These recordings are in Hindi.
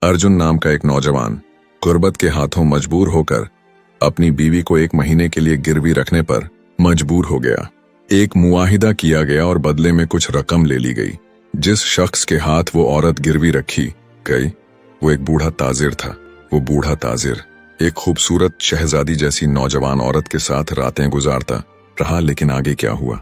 अर्जुन नाम का एक नौजवान गुर्बत के हाथों मजबूर होकर अपनी बीवी को 1 महीने के लिए गिरवी रखने पर मजबूर हो गया। एक मुआहिदा किया गया और बदले में कुछ रकम ले ली गई। जिस शख्स के हाथ वो औरत गिरवी रखी गई वो एक बूढ़ा ताजिर था। वो बूढ़ा ताजिर एक खूबसूरत शहजादी जैसी नौजवान औरत के साथ रातें गुजारता रहा, लेकिन आगे क्या हुआ?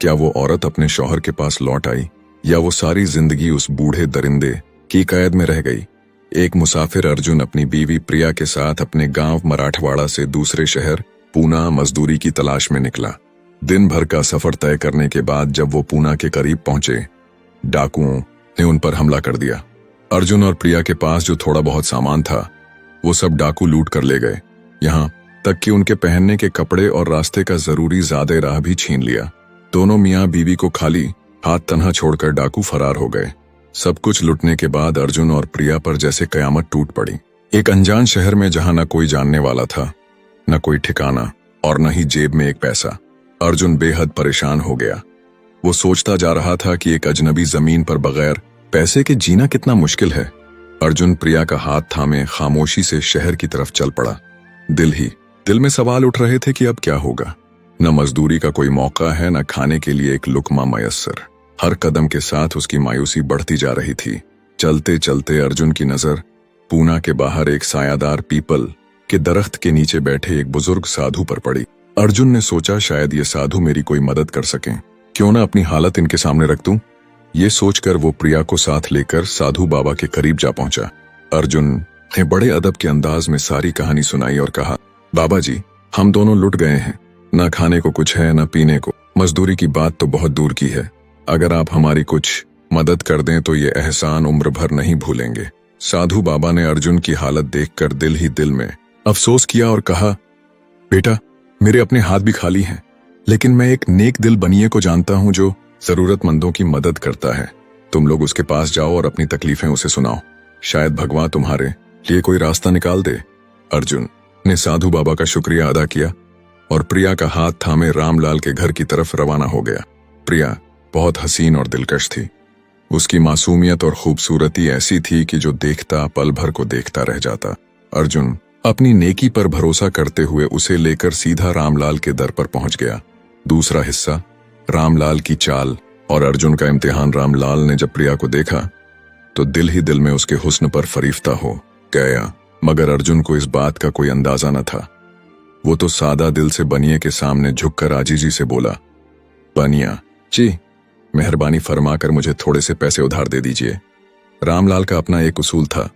क्या वो औरत अपने शौहर के पास लौट आई या वो सारी जिंदगी उस बूढ़े दरिंदे की कैद में रह गई? एक मुसाफिर अर्जुन अपनी बीवी प्रिया के साथ अपने गांव मराठवाड़ा से दूसरे शहर पूना मजदूरी की तलाश में निकला। दिन भर का सफर तय करने के बाद जब वो पूना के करीब पहुंचे, डाकुओं ने उन पर हमला कर दिया। अर्जुन और प्रिया के पास जो थोड़ा बहुत सामान था वो सब डाकू लूट कर ले गए, यहाँ तक कि उनके पहनने के कपड़े और रास्ते का जरूरी ज़ादे राह भी छीन लिया। दोनों मियाँ बीवी को खाली हाथ तन्हा छोड़कर डाकू फरार हो गए। सब कुछ लुटने के बाद अर्जुन और प्रिया पर जैसे कयामत टूट पड़ी। एक अनजान शहर में जहां न कोई जानने वाला था, न कोई ठिकाना और न ही जेब में एक पैसा, अर्जुन बेहद परेशान हो गया। वो सोचता जा रहा था कि एक अजनबी जमीन पर बगैर पैसे के जीना कितना मुश्किल है। अर्जुन प्रिया का हाथ थामे खामोशी से शहर की तरफ चल पड़ा। दिल में सवाल उठ रहे थे कि अब क्या होगा। न मजदूरी का कोई मौका है, न खाने के लिए एक लुकमा मयस्सर। हर कदम के साथ उसकी मायूसी बढ़ती जा रही थी। चलते चलते अर्जुन की नजर पूना के बाहर एक सायादार पीपल के दरख्त के नीचे बैठे एक बुजुर्ग साधु पर पड़ी। अर्जुन ने सोचा शायद ये साधु मेरी कोई मदद कर सकें, क्यों ना अपनी हालत इनके सामने रख दूं। ये सोचकर वो प्रिया को साथ लेकर साधु बाबा के करीब जा पहुंचा। अर्जुन ने बड़े अदब के अंदाज में सारी कहानी सुनाई और कहा, बाबा जी, हम दोनों लुट गए हैं। न खाने को कुछ है, न पीने को। मजदूरी की बात तो बहुत दूर की है। अगर आप हमारी कुछ मदद कर दें तो ये एहसान उम्र भर नहीं भूलेंगे। साधु बाबा ने अर्जुन की हालत देखकर दिल ही दिल में अफसोस किया और कहा, बेटा, मेरे अपने हाथ भी खाली हैं, लेकिन मैं एक नेक दिल बनिए को जानता हूं जो जरूरतमंदों की मदद करता है। तुम लोग उसके पास जाओ और अपनी तकलीफें उसे सुनाओ, शायद भगवान तुम्हारे लिए कोई रास्ता निकाल दे। अर्जुन ने साधु बाबा का शुक्रिया अदा किया और प्रिया का हाथ थामे रामलाल के घर की तरफ रवाना हो गया। प्रिया बहुत हसीन और दिलकश थी। उसकी मासूमियत और खूबसूरती ऐसी थी कि जो देखता पल भर को देखता रह जाता। अर्जुन अपनी नेकी पर भरोसा करते हुए उसे लेकर सीधा रामलाल के दर पर पहुंच गया। दूसरा हिस्सा, रामलाल की चाल और अर्जुन का इम्तिहान। रामलाल ने जब प्रिया को देखा तो दिल ही दिल में उसके हुस्न पर फरीफ्ता हो गया, मगर अर्जुन को इस बात का कोई अंदाजा न था। वो तो सादा दिल से बनिए के सामने झुककर आजीजी से बोला, बनिया जी, मेहरबानी फरमाकर मुझे थोड़े से पैसे उधार दे दीजिए। रामलाल का अपना एक उसूल था,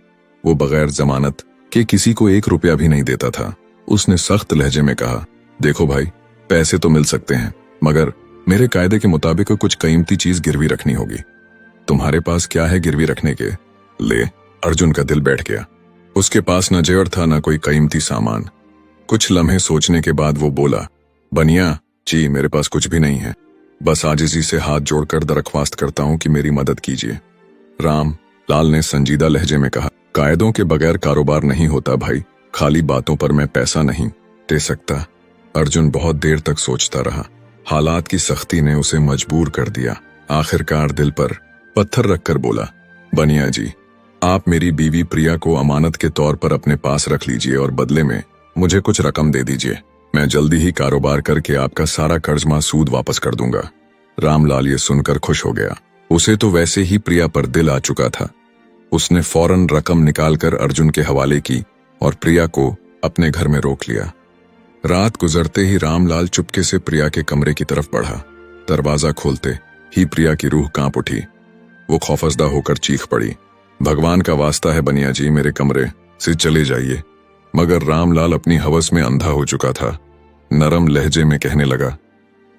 वो बगैर जमानत के किसी को 1 रुपया भी नहीं देता था। उसने सख्त लहजे में कहा, देखो भाई, पैसे तो मिल सकते हैं, मगर मेरे कायदे के मुताबिक कुछ कीमती चीज गिरवी रखनी होगी। तुम्हारे पास क्या है गिरवी रखने के? ले। अर्जुन का दिल बैठ गया। उसके पास न जेवर था, न कोई कीमती सामान। कुछ लम्हे सोचने के बाद वो बोला, बनिया जी, मेरे पास कुछ भी नहीं है, बस आजिजी से हाथ जोड़कर दरख्वास्त करता हूं कि मेरी मदद कीजिए। राम लाल ने संजीदा लहजे में कहा, कायदों के बगैर कारोबार नहीं होता भाई, खाली बातों पर मैं पैसा नहीं दे सकता। अर्जुन बहुत देर तक सोचता रहा। हालात की सख्ती ने उसे मजबूर कर दिया। आखिरकार दिल पर पत्थर रखकर बोला, बनिया जी, आप मेरी बीवी प्रिया को अमानत के तौर पर अपने पास रख लीजिए और बदले में मुझे कुछ रकम दे दीजिए। मैं जल्दी ही कारोबार करके आपका सारा कर्ज सूद वापस कर दूंगा। रामलाल ये सुनकर खुश हो गया। उसे तो वैसे ही प्रिया पर दिल आ चुका था। उसने फौरन रकम निकालकर अर्जुन के हवाले की और प्रिया को अपने घर में रोक लिया। रात गुजरते ही रामलाल चुपके से प्रिया के कमरे की तरफ बढ़ा। दरवाजा खोलते ही प्रिया की रूह कांप उठी। वो खौफजदा होकर चीख पड़ी, भगवान का वास्ता है बनिया जी, मेरे कमरे से चले जाइए। मगर रामलाल अपनी हवस में अंधा हो चुका था। नरम लहजे में कहने लगा,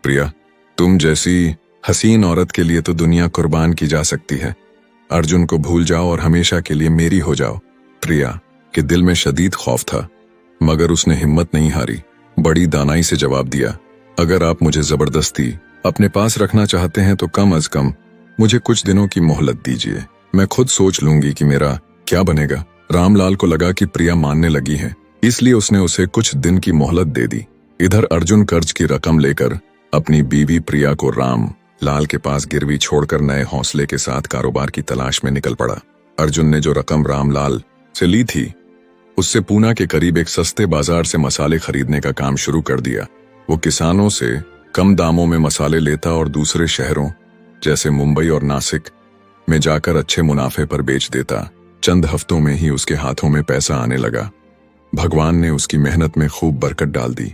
प्रिया, तुम जैसी हसीन औरत के लिए तो दुनिया कुर्बान की जा सकती है। अर्जुन को भूल जाओ और हमेशा के लिए मेरी हो जाओ। प्रिया के दिल में शदीद खौफ था, मगर उसने हिम्मत नहीं हारी। बड़ी दानाई से जवाब दिया, अगर आप मुझे जबरदस्ती अपने पास रखना चाहते हैं तो कम अज कम मुझे कुछ दिनों की मोहलत दीजिए। मैं खुद सोच लूंगी कि मेरा क्या बनेगा। रामलाल को लगा कि प्रिया मानने लगी है, इसलिए उसने उसे कुछ दिन की मोहलत दे दी। इधर अर्जुन कर्ज की रकम लेकर अपनी बीवी प्रिया को राम लाल के पास गिरवी छोड़कर नए हौसले के साथ कारोबार की तलाश में निकल पड़ा। अर्जुन ने जो रकम रामलाल से ली थी उससे पूना के करीब एक सस्ते बाजार से मसाले खरीदने का काम शुरू कर दिया। वो किसानों से कम दामों में मसाले लेता और दूसरे शहरों जैसे मुंबई और नासिक में जाकर अच्छे मुनाफे पर बेच देता। चंद हफ्तों में ही उसके हाथों में पैसा आने लगा। भगवान ने उसकी मेहनत में खूब बरकत डाल दी।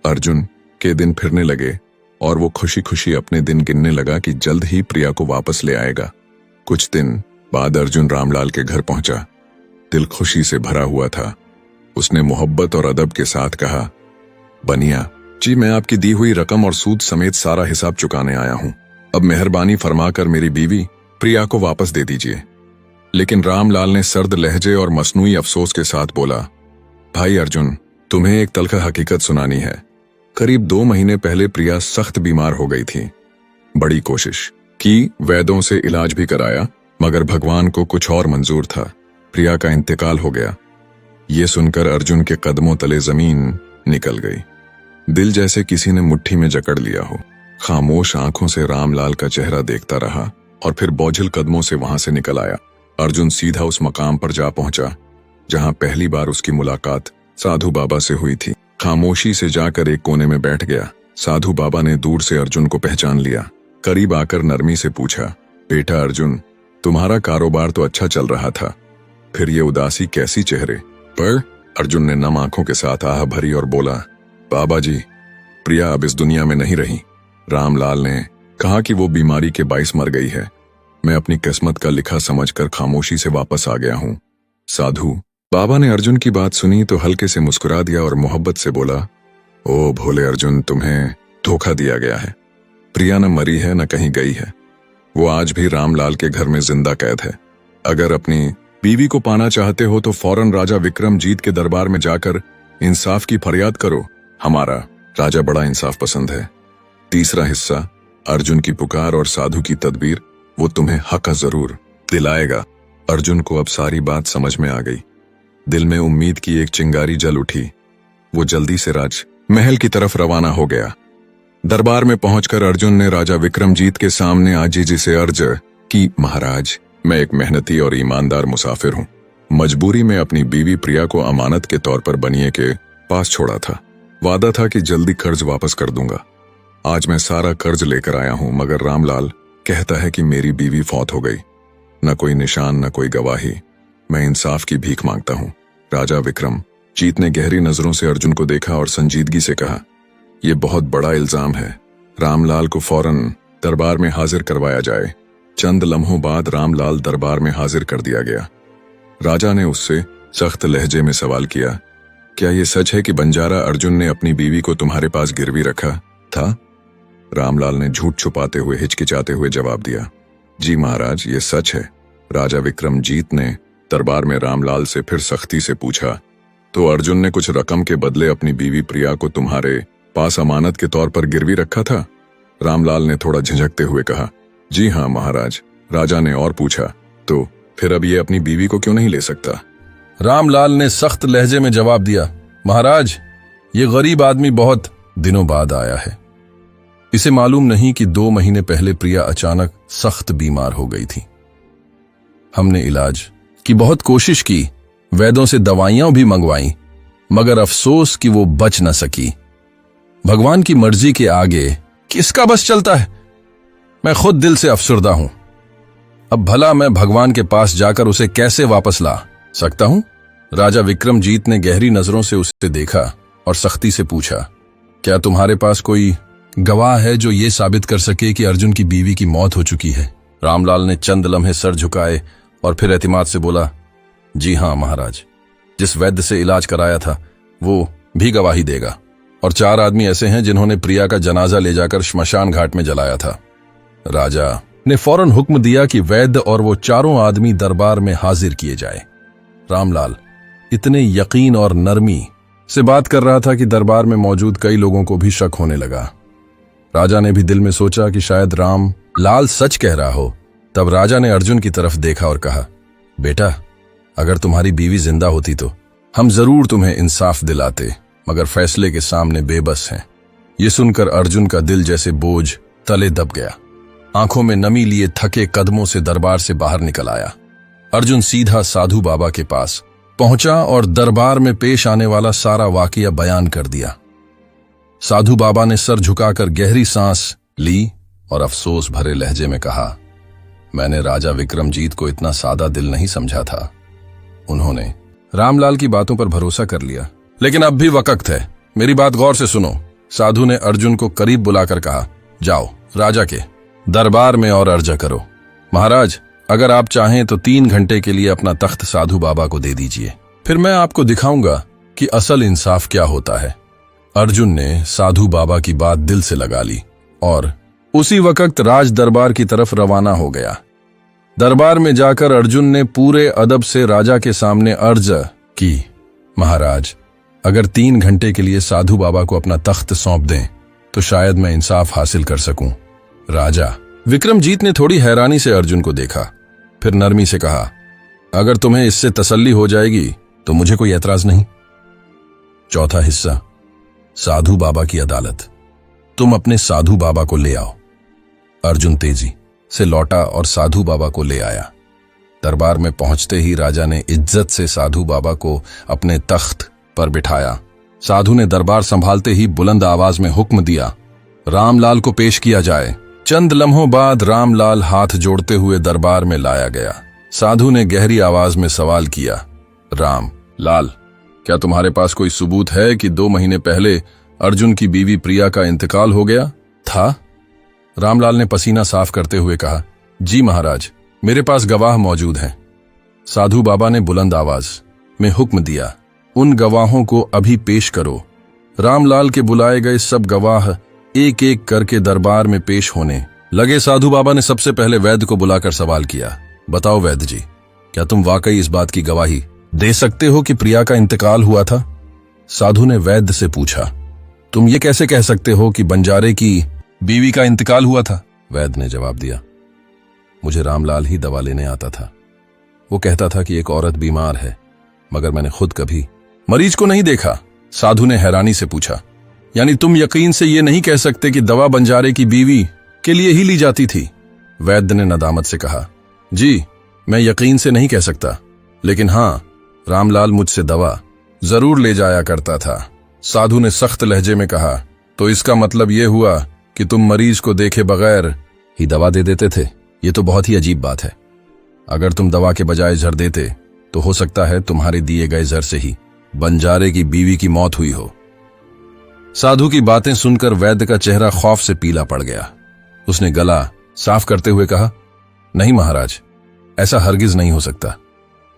अर्जुन के दिन फिरने लगे और वो खुशी खुशी अपने दिन गिनने लगा कि जल्द ही प्रिया को वापस ले आएगा। कुछ दिन बाद अर्जुन रामलाल के घर पहुंचा। दिल खुशी से भरा हुआ था। उसने मोहब्बत और अदब के साथ कहा, बनिया जी, मैं आपकी दी हुई रकम और सूद समेत सारा हिसाब चुकाने आया हूं। अब मेहरबानी फरमाकर मेरी बीवी प्रिया को वापस दे दीजिए। लेकिन रामलाल ने सर्द लहजे और मसनूई अफसोस के साथ बोला, भाई अर्जुन, तुम्हें एक तल्ख हकीकत सुनानी है। करीब 2 महीने पहले प्रिया सख्त बीमार हो गई थी। बड़ी कोशिश की, वैद्यों से इलाज भी कराया, मगर भगवान को कुछ और मंजूर था। प्रिया का इंतकाल हो गया। ये सुनकर अर्जुन के कदमों तले जमीन निकल गई। दिल जैसे किसी ने मुट्ठी में जकड़ लिया हो। खामोश आंखों से रामलाल का चेहरा देखता रहा और फिर बोझिल कदमों से वहां से निकल आया। अर्जुन सीधा उस मकाम पर जा पहुंचा जहां पहली बार उसकी मुलाकात साधु बाबा से हुई थी। खामोशी से जाकर एक कोने में बैठ गया। साधु बाबा ने दूर से अर्जुन को पहचान लिया। करीब आकर नरमी से पूछा, बेटा अर्जुन, तुम्हारा कारोबार तो अच्छा चल रहा था, फिर ये उदासी कैसी चेहरे पर? अर्जुन ने नम आंखों के साथ आह भरी और बोला, बाबा जी, प्रिया अब इस दुनिया में नहीं रही। रामलाल ने कहा कि वो बीमारी के बाइस मर गई है। मैं अपनी किस्मत का लिखा समझकर खामोशी से वापस आ गया हूं। साधु बाबा ने अर्जुन की बात सुनी तो हल्के से मुस्कुरा दिया और मोहब्बत से बोला, ओ भोले अर्जुन, तुम्हें धोखा दिया गया है। प्रिया न मरी है न कहीं गई है। वो आज भी रामलाल के घर में जिंदा कैद है। अगर अपनी बीवी को पाना चाहते हो तो फौरन राजा विक्रमजीत के दरबार में जाकर इंसाफ की फरियाद करो। हमारा राजा बड़ा इंसाफ पसंद है। तीसरा हिस्सा, अर्जुन की पुकार और साधु की तदबीर, वो तुम्हें हक जरूर दिलाएगा। अर्जुन को अब सारी बात समझ में आ गई। दिल में उम्मीद की एक चिंगारी जल उठी। वो जल्दी से राज महल की तरफ रवाना हो गया। दरबार में पहुंचकर अर्जुन ने राजा विक्रमजीत के सामने आजीजी से अर्ज की, महाराज, मैं एक मेहनती और ईमानदार मुसाफिर हूं। मजबूरी में अपनी बीवी प्रिया को अमानत के तौर पर बनिए के पास छोड़ा था। वादा था कि जल्दी कर्ज वापस कर दूंगा। आज मैं सारा कर्ज लेकर आया हूं, मगर रामलाल कहता है कि मेरी बीवी फौत हो गई। न कोई निशान, न कोई गवाही। मैं इंसाफ की भीख मांगता हूं। राजा विक्रमजीत ने गहरी नजरों से अर्जुन को देखा और संजीदगी से कहा, यह बहुत बड़ा इल्जाम है। रामलाल को फौरन दरबार में हाजिर करवाया जाए। चंद लम्हों बाद रामलाल दरबार में हाजिर कर दिया गया। राजा ने उससे सख्त लहजे में सवाल किया, क्या यह सच है कि बंजारा अर्जुन ने अपनी बीवी को तुम्हारे पास गिरवी रखा था? रामलाल ने झूठ छुपाते हुए हिचकिचाते हुए जवाब दिया, जी महाराज, ये सच है। राजा विक्रमजीत ने दरबार में रामलाल से फिर सख्ती से पूछा, तो अर्जुन ने कुछ रकम के बदले अपनी बीवी प्रिया को तुम्हारे पास अमानत के तौर पर गिरवी रखा था? रामलाल ने थोड़ा झिझकते हुए कहा, जी हाँ महाराज। राजा ने और पूछा, तो फिर अब ये अपनी बीवी को क्यों नहीं ले सकता? रामलाल ने सख्त लहजे में जवाब दिया, महाराज, ये गरीब आदमी बहुत दिनों बाद आया है। इसे मालूम नहीं कि 2 महीने पहले प्रिया अचानक सख्त बीमार हो गई थी। हमने इलाज की बहुत कोशिश की, वैद्यों से दवाइयां भी मंगवाई, मगर अफसोस कि वो बच न सकी। भगवान की मर्जी के आगे किसका बस चलता है? मैं खुद दिल से अफसुर्दा हूं। अब भला मैं भगवान के पास जाकर उसे कैसे वापस ला सकता हूं? राजा विक्रमजीत ने गहरी नजरों से उसे देखा और सख्ती से पूछा, क्या तुम्हारे पास कोई गवाह है जो ये साबित कर सके कि अर्जुन की बीवी की मौत हो चुकी है? रामलाल ने चंद लम्हे सर झुकाए और फिर एतमाद से बोला, जी हां महाराज, जिस वैद्य से इलाज कराया था वो भी गवाही देगा, और 4 आदमी ऐसे हैं जिन्होंने प्रिया का जनाजा ले जाकर श्मशान घाट में जलाया था। राजा ने फौरन हुक्म दिया कि वैद्य और वो 4 आदमी दरबार में हाजिर किए जाए। रामलाल इतने यकीन और नरमी से बात कर रहा था कि दरबार में मौजूद कई लोगों को भी शक होने लगा। राजा ने भी दिल में सोचा कि शायद रामलाल सच कह रहा हो। तब राजा ने अर्जुन की तरफ देखा और कहा, बेटा, अगर तुम्हारी बीवी जिंदा होती तो हम जरूर तुम्हें इंसाफ दिलाते, मगर फैसले के सामने बेबस हैं। ये सुनकर अर्जुन का दिल जैसे बोझ तले दब गया। आंखों में नमी लिए थके कदमों से दरबार से बाहर निकल आया। अर्जुन सीधा साधु बाबा के पास पहुंचा और दरबार में पेश आने वाला सारा वाकया बयान कर दिया। साधु बाबा ने सर झुकाकर गहरी सांस ली और अफसोस भरे लहजे में कहा, मैंने राजा विक्रमजीत को इतना सादा दिल नहीं समझा था। उन्होंने रामलाल की बातों पर भरोसा कर लिया, लेकिन अब भी वक्त है, मेरी बात गौर से सुनो। साधु ने अर्जुन को करीब बुलाकर कहा, जाओ राजा के दरबार में और अर्जा करो। महाराज, अगर आप चाहें तो 3 घंटे के लिए अपना तख्त साधु बाबा को दे दीजिए, फिर मैं आपको दिखाऊंगा कि असल इंसाफ क्या होता है। अर्जुन ने साधु बाबा की बात दिल से लगा ली और उसी वक्त राज दरबार की तरफ रवाना हो गया। दरबार में जाकर अर्जुन ने पूरे अदब से राजा के सामने अर्ज की, महाराज, अगर 3 घंटे के लिए साधु बाबा को अपना तख्त सौंप दें तो शायद मैं इंसाफ हासिल कर सकूं। राजा विक्रमजीत ने थोड़ी हैरानी से अर्जुन को देखा, फिर नरमी से कहा, अगर तुम्हें इससे तसल्ली हो जाएगी तो मुझे कोई एतराज नहीं। चौथा हिस्सा, साधु बाबा की अदालत। तुम अपने साधु बाबा को ले आओ। अर्जुन तेजी से लौटा और साधु बाबा को ले आया। दरबार में पहुंचते ही राजा ने इज्जत से साधु बाबा को अपने तख्त पर बिठाया। साधु ने दरबार संभालते ही बुलंद आवाज में हुक्म दिया, रामलाल को पेश किया जाए। चंद लम्हों बाद रामलाल हाथ जोड़ते हुए दरबार में लाया गया। साधु ने गहरी आवाज में सवाल किया, राम लाल, क्या तुम्हारे पास कोई सबूत है कि 2 महीने पहले अर्जुन की बीवी प्रिया का इंतकाल हो गया था? रामलाल ने पसीना साफ करते हुए कहा, जी महाराज, मेरे पास गवाह मौजूद हैं। साधु बाबा ने बुलंद आवाज में हुक्म दिया, उन गवाहों को अभी पेश करो। रामलाल के बुलाए गए सब गवाह एक एक करके दरबार में पेश होने लगे। साधु बाबा ने सबसे पहले वैद्य को बुलाकर सवाल किया, बताओ वैद्य जी, क्या तुम वाकई इस बात की गवाही दे सकते हो कि प्रिया का इंतकाल हुआ था? साधु ने वैद्य से पूछा, तुम ये कैसे कह सकते हो कि बंजारे की बीवी का इंतकाल हुआ था? वैद्य ने जवाब दिया, मुझे रामलाल ही दवा लेने आता था। वो कहता था कि एक औरत बीमार है, मगर मैंने खुद कभी मरीज को नहीं देखा। साधु ने हैरानी से पूछा, यानी तुम यकीन से ये नहीं कह सकते कि दवा बंजारे की बीवी के लिए ही ली जाती थी? वैद्य ने नदामत से कहा, जी, मैं यकीन से नहीं कह सकता, लेकिन हाँ, रामलाल मुझसे दवा जरूर ले जाया करता था। साधु ने सख्त लहजे में कहा, तो इसका मतलब यह हुआ कि तुम मरीज को देखे बगैर ही दवा दे देते थे? ये तो बहुत ही अजीब बात है। अगर तुम दवा के बजाय जहर देते तो हो सकता है तुम्हारे दिए गए जहर से ही बंजारे की बीवी की मौत हुई हो। साधु की बातें सुनकर वैद्य का चेहरा खौफ से पीला पड़ गया। उसने गला साफ करते हुए कहा, नहीं महाराज, ऐसा हरगिज नहीं हो सकता।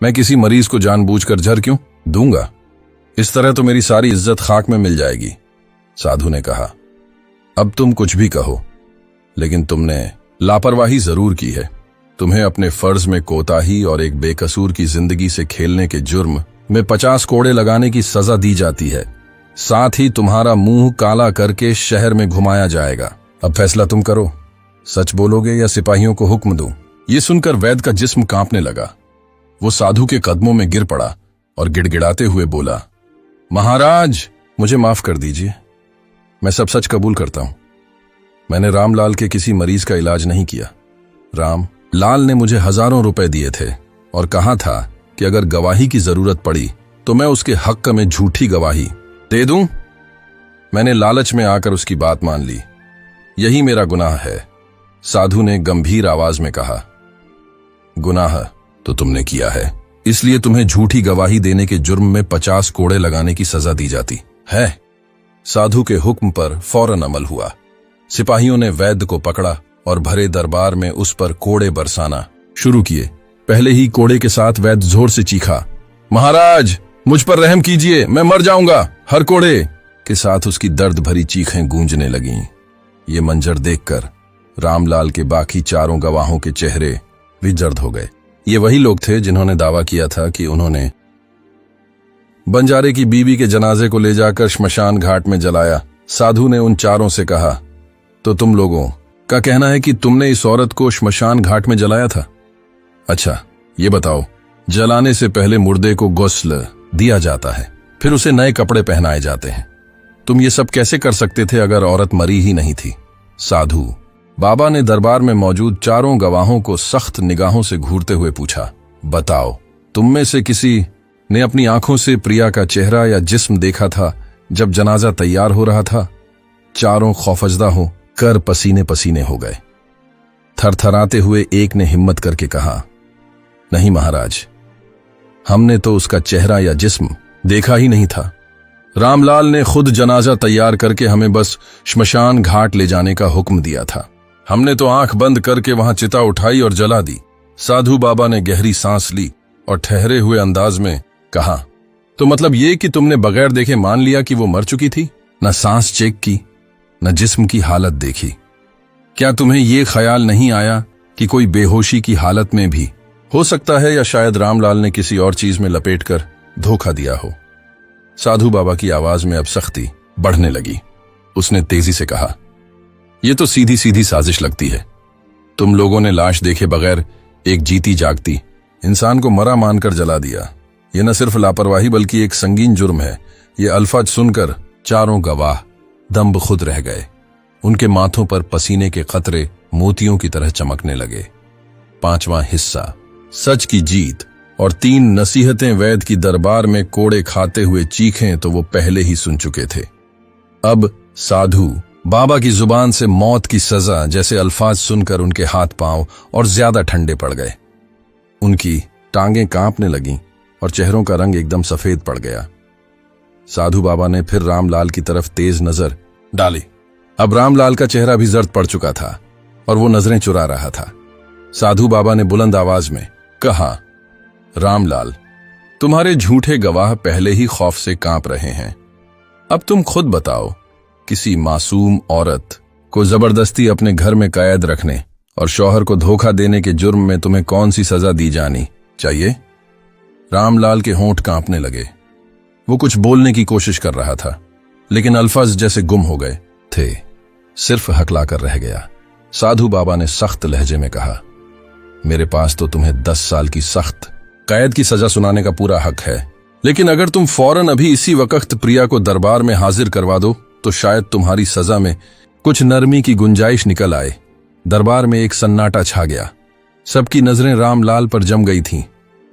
मैं किसी मरीज को जानबूझकर जहर क्यों दूंगा? इस तरह तो मेरी सारी इज्जत खाक में मिल जाएगी। साधु ने कहा, अब तुम कुछ भी कहो, लेकिन तुमने लापरवाही जरूर की है। तुम्हें अपने फर्ज में कोताही और एक बेकसूर की जिंदगी से खेलने के जुर्म में 50 कोड़े लगाने की सजा दी जाती है। साथ ही तुम्हारा मुंह काला करके शहर में घुमाया जाएगा। अब फैसला तुम करो, सच बोलोगे या सिपाहियों को हुक्म दूं? ये सुनकर वैद्य का जिस्म कांपने लगा। वो साधु के कदमों में गिर पड़ा और गिड़गिड़ाते हुए बोला, महाराज, मुझे माफ कर दीजिए, मैं सब सच कबूल करता हूं। मैंने रामलाल के किसी मरीज का इलाज नहीं किया। रामलाल ने मुझे हजारों रुपए दिए थे और कहा था कि अगर गवाही की जरूरत पड़ी तो मैं उसके हक में झूठी गवाही दे दूं। मैंने लालच में आकर उसकी बात मान ली। यही मेरा गुनाह है। साधु ने गंभीर आवाज में कहा, गुनाह तो तुमने किया है, इसलिए तुम्हें झूठी गवाही देने के जुर्म में 50 कोड़े लगाने की सजा दी जाती है। साधु के हुक्म पर फौरन अमल हुआ। सिपाहियों ने वैद्य को पकड़ा और भरे दरबार में उस पर कोड़े बरसाना शुरू किए। पहले ही कोड़े के साथ वैद्य जोर से चीखा, महाराज, मुझ पर रहम कीजिए, मैं मर जाऊंगा। हर कोड़े के साथ उसकी दर्द भरी चीखें गूंजने लगीं। ये मंजर देखकर रामलाल के बाकी चारों गवाहों के चेहरे भी जर्द हो गए। ये वही लोग थे जिन्होंने दावा किया था कि उन्होंने बंजारे की बीवी के जनाजे को ले जाकर श्मशान घाट में जलाया। साधु ने उन चारों से कहा, तो तुम लोगों का कहना है कि तुमने इस औरत को श्मशान घाट में जलाया था? अच्छा, ये बताओ, जलाने से पहले मुर्दे को गुस्ल दिया जाता है, फिर उसे नए कपड़े पहनाए जाते हैं। तुम ये सब कैसे कर सकते थे अगर औरत मरी ही नहीं थी? साधु बाबा ने दरबार में मौजूद चारों गवाहों को सख्त निगाहों से घूरते हुए पूछा, बताओ, तुम में से किसी ने अपनी आंखों से प्रिया का चेहरा या जिस्म देखा था जब जनाजा तैयार हो रहा था? चारों खौफजदा हो कर पसीने पसीने हो गए। थरथराते हुए एक ने हिम्मत करके कहा, नहीं महाराज, हमने तो उसका चेहरा या जिस्म देखा ही नहीं था। रामलाल ने खुद जनाजा तैयार करके हमें बस श्मशान घाट ले जाने का हुक्म दिया था। हमने तो आंख बंद करके वहां चिता उठाई और जला दी। साधु बाबा ने गहरी सांस ली और ठहरे हुए अंदाज में कहा, तो मतलब ये कि तुमने बगैर देखे मान लिया कि वो मर चुकी थी? न सांस चेक की, न जिस्म की हालत देखी। क्या तुम्हें ये ख्याल नहीं आया कि कोई बेहोशी की हालत में भी हो सकता है, या शायद रामलाल ने किसी और चीज में लपेटकर धोखा दिया हो? साधु बाबा की आवाज में अब सख्ती बढ़ने लगी। उसने तेजी से कहा, यह तो सीधी सीधी साजिश लगती है। तुम लोगों ने लाश देखे बगैर एक जीती जागती इंसान को मरा मानकर जला दिया। यह न सिर्फ लापरवाही बल्कि एक संगीन जुर्म है। ये अल्फाज सुनकर चारों गवाह दम्ब खुद रह गए। उनके माथों पर पसीने के कतरे मोतियों की तरह चमकने लगे। 5वां हिस्सा, सच की जीत और 3 नसीहतें वैद की दरबार में कोड़े खाते हुए चीखें तो वो पहले ही सुन चुके थे। अब साधु बाबा की जुबान से मौत की सजा जैसे अल्फाज सुनकर उनके हाथ पांव और ज्यादा ठंडे पड़ गए। उनकी टांगें कांपने लगीं और चेहरों का रंग एकदम सफेद पड़ गया। साधु बाबा ने फिर रामलाल की तरफ तेज नजर डाली। अब रामलाल का चेहरा भी जर्द पड़ चुका था और वो नजरें चुरा रहा था। साधु बाबा ने बुलंद आवाज में कहा, रामलाल, तुम्हारे झूठे गवाह पहले ही खौफ से कांप रहे हैं। अब तुम खुद बताओ, किसी मासूम औरत को जबरदस्ती अपने घर में कैद रखने और शौहर को धोखा देने के जुर्म में तुम्हें कौन सी सजा दी जानी चाहिए? रामलाल के होंठ कांपने लगे। वो कुछ बोलने की कोशिश कर रहा था, लेकिन अल्फाज जैसे गुम हो गए थे। सिर्फ हकला कर रह गया। साधु बाबा ने सख्त लहजे में कहा, मेरे पास तो तुम्हें 10 साल की सख्त कैद की सजा सुनाने का पूरा हक है, लेकिन अगर तुम फौरन अभी इसी वक्त प्रिया को दरबार में हाजिर करवा दो तो शायद तुम्हारी सजा में कुछ नरमी की गुंजाइश निकल आए। दरबार में एक सन्नाटा छा गया। सबकी नजरें रामलाल पर जम गई थीं।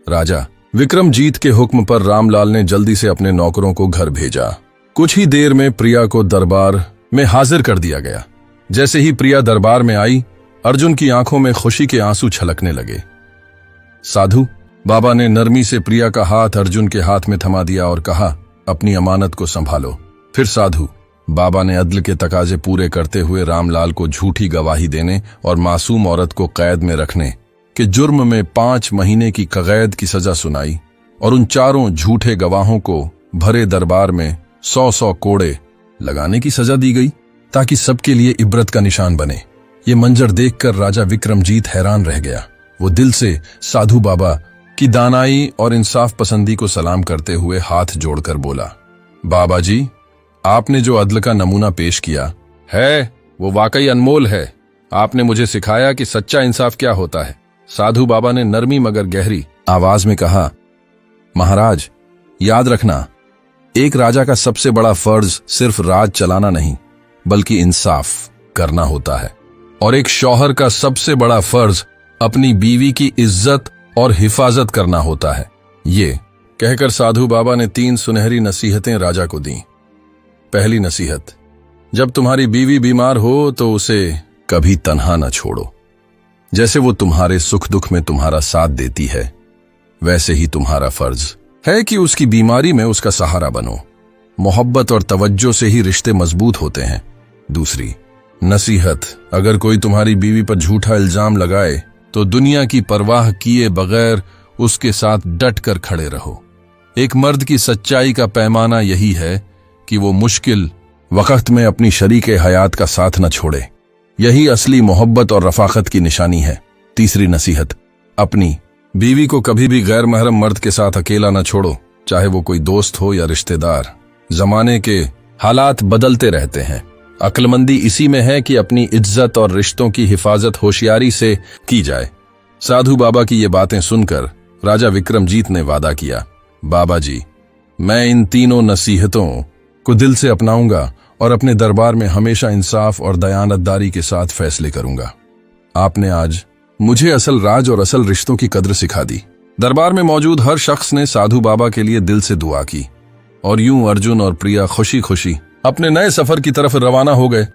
राजा विक्रमजीत के हुक्म पर रामलाल ने जल्दी से अपने नौकरों को घर भेजा। कुछ ही देर में प्रिया को दरबार में हाजिर कर दिया गया। जैसे ही प्रिया दरबार में आई, अर्जुन की आंखों में खुशी के आंसू छलकने लगे। साधु बाबा ने नरमी से प्रिया का हाथ अर्जुन के हाथ में थमा दिया और कहा, अपनी अमानत को संभालो। फिर साधु बाबा ने अदल के तकाजे पूरे करते हुए रामलाल को झूठी गवाही देने और मासूम औरत को कैद में रखने के जुर्म में 5 महीने की कगैद की सजा सुनाई और उन चारों झूठे गवाहों को भरे दरबार में 100-100 कोड़े लगाने की सजा दी गई, ताकि सबके लिए इबरत का निशान बने। ये मंजर देखकर राजा विक्रमजीत हैरान रह गया। वो दिल से साधु बाबा की दानाई और इंसाफ पसंदी को सलाम करते हुए हाथ जोड़कर बोला, बाबा जी, आपने जो अदल का नमूना पेश किया है वो वाकई अनमोल है। आपने मुझे सिखाया कि सच्चा इंसाफ क्या होता है। साधु बाबा ने नरमी मगर गहरी आवाज में कहा, महाराज, याद रखना, एक राजा का सबसे बड़ा फर्ज सिर्फ राज चलाना नहीं बल्कि इंसाफ करना होता है, और एक शौहर का सबसे बड़ा फर्ज अपनी बीवी की इज्जत और हिफाजत करना होता है। ये कहकर साधु बाबा ने 3 सुनहरी नसीहतें राजा को दी। पहली नसीहत, जब तुम्हारी बीवी बीमार हो तो उसे कभी तन्हा न छोड़ो। जैसे वो तुम्हारे सुख दुख में तुम्हारा साथ देती है, वैसे ही तुम्हारा फर्ज है कि उसकी बीमारी में उसका सहारा बनो। मोहब्बत और तवज्जो से ही रिश्ते मजबूत होते हैं। दूसरी नसीहत, अगर कोई तुम्हारी बीवी पर झूठा इल्जाम लगाए तो दुनिया की परवाह किए बगैर उसके साथ डट कर खड़े रहो। एक मर्द की सच्चाई का पैमाना यही है कि वो मुश्किल वक्त में अपनी शरीके हयात का साथ न छोड़े। यही असली मोहब्बत और रफाकत की निशानी है। तीसरी नसीहत, अपनी बीवी को कभी भी गैर महरम मर्द के साथ अकेला न छोड़ो, चाहे वो कोई दोस्त हो या रिश्तेदार। जमाने के हालात बदलते रहते हैं। अक्लमंदी इसी में है कि अपनी इज्जत और रिश्तों की हिफाजत होशियारी से की जाए। साधु बाबा की ये बातें सुनकर राजा विक्रमजीत ने वादा किया, बाबा जी, मैं इन तीनों नसीहतों को दिल से अपनाऊंगा और अपने दरबार में हमेशा इंसाफ और दयानतदारी के साथ फैसले करूंगा। आपने आज मुझे असल राज और असल रिश्तों की कद्र सिखा दी। दरबार में मौजूद हर शख्स ने साधु बाबा के लिए दिल से दुआ की और यूं अर्जुन और प्रिया खुशी खुशी अपने नए सफर की तरफ रवाना हो गए।